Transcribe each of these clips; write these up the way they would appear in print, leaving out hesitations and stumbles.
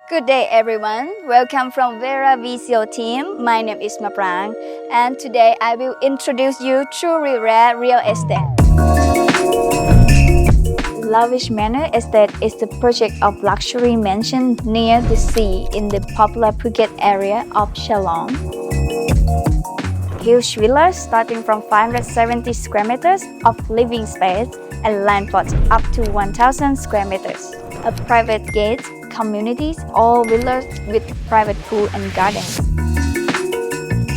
Good day everyone, welcome from Vera Visual team. My name is Maprang and today I will introduce you truly rare real estate. Lavish Manor Estate is the project of luxury mansion near the sea in the popular Phuket area of Chalong. Huge villas starting from 570 square meters of living space and land plots up to 1,000 square meters. A private gate, communities, all villas with private pool and gardens.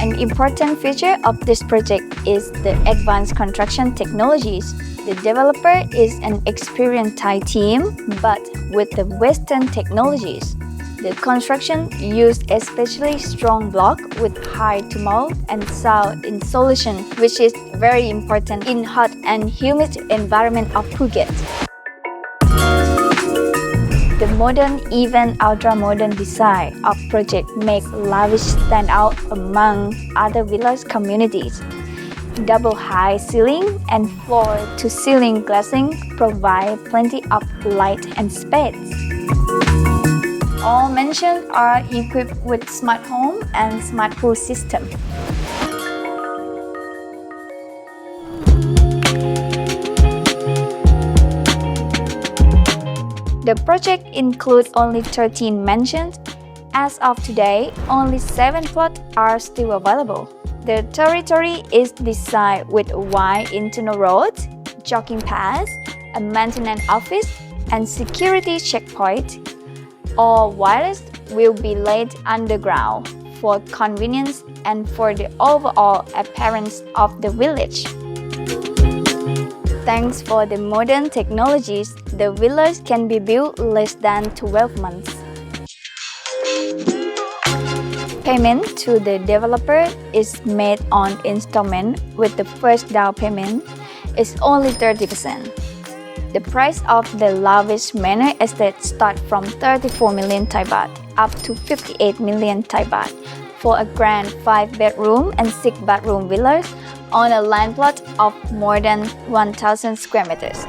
An important feature of this project is the advanced construction technologies. The developer is an experienced Thai team, but with the Western technologies. The construction used especially strong block with high tumult and sound insulation, which is very important in hot and humid environment of Phuket. The modern, even ultra-modern design of project makes Lavish stand out among other villas communities. Double high ceiling and floor-to-ceiling glazing provide plenty of light and space. All mansions are equipped with smart home and smart pool system. The project includes only 13 mansions. As of today, only 7 plots are still available. The territory is designed with wide internal roads, jogging paths, a maintenance office, and security checkpoint. All wires will be laid underground for convenience and for the overall appearance of the village. Thanks for the modern technologies, the villas can be built less than 12 months. Payment to the developer is made on installment with the first down payment is only 30%. The price of the Lavish Manor Estate starts from 34 million Thai baht up to 58 million Thai baht for a grand 5-bedroom and 6-bathroom villas on a land plot of more than 1,000 square meters.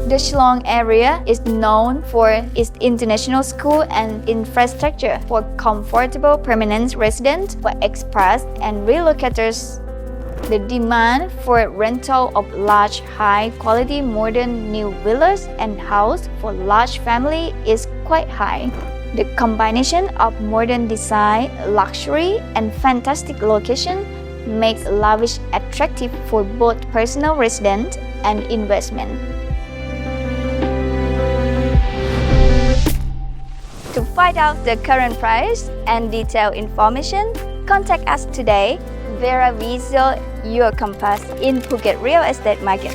The Chalong area is known for its international school and infrastructure for comfortable permanent residents, for expats and relocators. The demand for rental of large, high-quality modern new villas and houses for large family is quite high. The combination of modern design, luxury, and fantastic location makes Lavish attractive for both personal residents and investment. To find out the current price and detailed information, contact us today. Vera Visual, your compass in Phuket real estate market.